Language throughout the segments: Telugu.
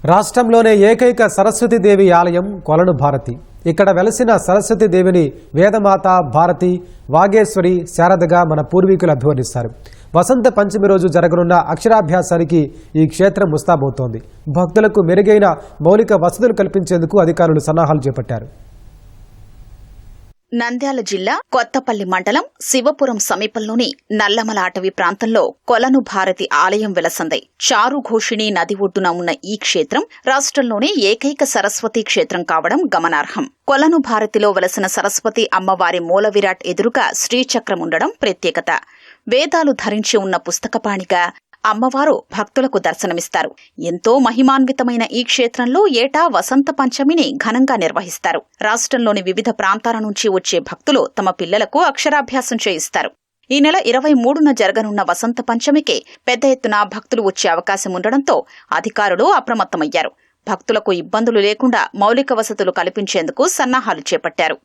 రాష్ట్రంలోనే ఏకైక సరస్వతీదేవి ఆలయం కొలను భారతి. ఇక్కడ వెలసిన సరస్వతీదేవిని వేదమాత, భారతి, వాగేశ్వరి, శారదగా మన పూర్వీకులు అభివర్ణిస్తారు. వసంత పంచమి రోజు జరగనున్న అక్షరాభ్యాసానికి ఈ క్షేత్రం ముస్తాబవుతోంది. భక్తులకు మెరుగైన మౌలిక వసతులు కల్పించేందుకు అధికారులు సన్నాహాలు చేపట్టారు. నంద్యాల జిల్లా కొత్తపల్లి మండలం శివపురం సమీపంలోని నల్లమల అటవీ ప్రాంతంలో కొలను భారతి ఆలయం వెలసింది. చారుఘోషిణి నది ఒడ్డున ఉన్న ఈ క్షేత్రం రాష్ట్రంలోనే ఏకైక సరస్వతీ క్షేత్రం కావడం గమనార్హం. కొలను భారతిలో వెలసిన సరస్వతి అమ్మవారి మూల విరాట్ ఎదురుగా శ్రీచక్రం ఉండడం ప్రత్యేకత. వేదాలు ధరించి ఉన్న పుస్తకపాణిగా అమ్మవారు భక్తులకు దర్శనమిస్తారు. ఎంతో మహిమాన్వితమైన ఈ క్షేత్రంలో ఏటా వసంత పంచమిని ఘనంగా నిర్వహిస్తారు. రాష్ట్రంలోని వివిధ ప్రాంతాల నుంచి వచ్చే భక్తులు తమ పిల్లలకు అక్షరాభ్యాసం చేయిస్తారు. ఈ నెల 23న జరగనున్న వసంత పంచమికి పెద్ద ఎత్తున భక్తులు వచ్చే అవకాశం ఉండడంతో అధికారులు అప్రమత్తమయ్యారు. భక్తులకు ఇబ్బందులు లేకుండా మౌలిక వసతులు కల్పించేందుకు సన్నాహాలు చేపట్టారు.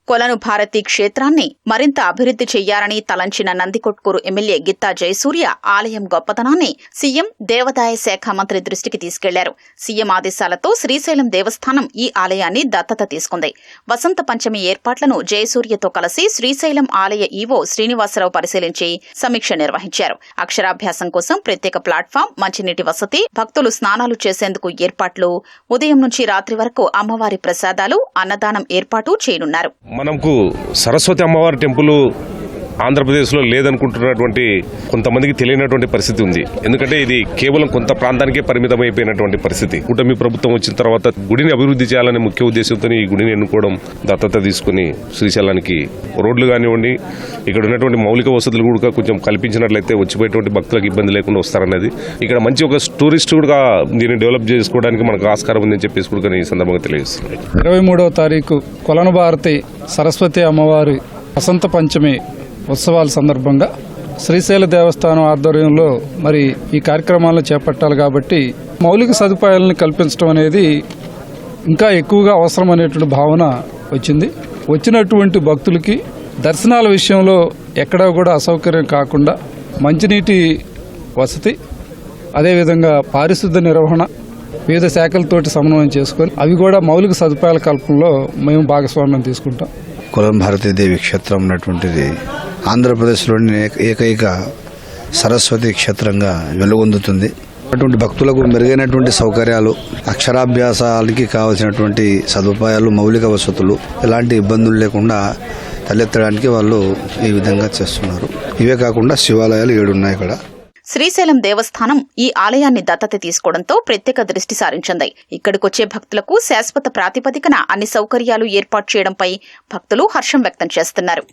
కొలను భారతి క్షేత్రాన్ని మరింత అభివృద్ధి చెయ్యాలని తలంచిన నందికొట్కూరు ఎమ్మెల్యే గిత్తా జయసూర్య ఆలయం గొప్పతనాన్ని సీఎం దేవాదాయ శాఖ మంత్రి దృష్టికి తీసుకెళ్లారు. సీఎం ఆదేశాలతో శ్రీశైలం దేవస్థానం ఈ ఆలయాన్ని దత్తత తీసుకుంది. వసంత పంచమి ఏర్పాట్లను జయసూర్యతో కలిసి శ్రీశైలం ఆలయ ఈవో శ్రీనివాసరావు పరిశీలించి సమీక్ష నిర్వహించారు. అక్షరాభ్యాసం కోసం ప్రత్యేక ప్లాట్ఫామ్, మంచినీటి వసతి, భక్తులు స్నానాలు చేసేందుకు ఏర్పాట్లు, ఉదయం నుంచి రాత్రి వరకు అమ్మవారి ప్రసాదాలు, అన్నదానం ఏర్పాటు చేయనున్నారు. మనకు సరస్వతి అమ్మవారి టెంపుల్ ఆంధ్రప్రదేశ్లో లేదనుకుంటున్నటువంటి కొంతమందికి తెలియనటువంటి పరిస్థితి ఉంది. ఎందుకంటే ఇది కేవలం కొంత ప్రాంతానికే పరిమితమైపోయినటువంటి పరిస్థితి. కూటమి ప్రభుత్వం వచ్చిన తర్వాత గుడిని అభివృద్ధి చేయాలనే ముఖ్య ఉద్దేశంతో ఈ గుడిని ఎన్నుకోవడం, దత్తత తీసుకుని శ్రీశైలానికి రోడ్లు కానివ్వండి, ఇక్కడ ఉన్నటువంటి మౌలిక వసతులు కూడా కొంచెం కల్పించినట్లయితే వచ్చిపోయేటువంటి భక్తులకు ఇబ్బంది లేకుండా వస్తారనేది, ఇక్కడ మంచి ఒక టూరిస్ట్ కూడా దీన్ని డెవలప్ చేసుకోవడానికి మనకు ఆస్కారం ఉందని చెప్పేసి కూడా ఈ సందర్భంగా తెలియజేస్తుంది. 23వ తారీఖు కొలను భారతి సరస్వతి అమ్మవారి వసంత పంచమి ఉత్సవాల సందర్భంగా శ్రీశైల దేవస్థానం ఆధ్వర్యంలో మరి ఈ కార్యక్రమాలను చేపట్టాలి. కాబట్టి మౌలిక సదుపాయాలను కల్పించడం అనేది ఇంకా ఎక్కువగా అవసరం అనేటువంటి భావన వచ్చింది. వచ్చినటువంటి భక్తులకి దర్శనాల విషయంలో ఎక్కడా కూడా అసౌకర్యం కాకుండా మంచినీటి వసతి, అదేవిధంగా పారిశుద్ధ నిర్వహణ వివిధ శాఖలతోటి సమన్వయం చేసుకొని అవి కూడా మౌలిక సదుపాయాల కల్పనలో మేము భాగస్వామ్యం తీసుకుంటాం. కొలను భారతీదేవి క్షేత్రం ఉన్నటువంటిది ఆంధ్రప్రదేశ్లోని ఏకైక సరస్వతి క్షేత్రంగా వెలుగొందుతుంది. అటువంటి భక్తులకు మెరుగైనటువంటి సౌకర్యాలు, అక్షరాభ్యాసాలకి కావాల్సినటువంటి సదుపాయాలు, మౌలిక వసతులు ఎలాంటి ఇబ్బందులు లేకుండా తలెత్తడానికి వాళ్ళు ఈ విధంగా చేస్తున్నారు. ఇవే కాకుండా శివాలయాలు 7 ఉన్నాయి ఇక్కడ. శ్రీశైలం దేవస్థానం ఈ ఆలయాన్ని దత్తత తీసుకోవడంతో ప్రత్యేక దృష్టి సారించింది. ఇక్కడికొచ్చే భక్తులకు శాశ్వత ప్రాతిపదికన అన్ని సౌకర్యాలు ఏర్పాటు చేయడంపై భక్తులు హర్షం వ్యక్తం చేస్తున్నారు.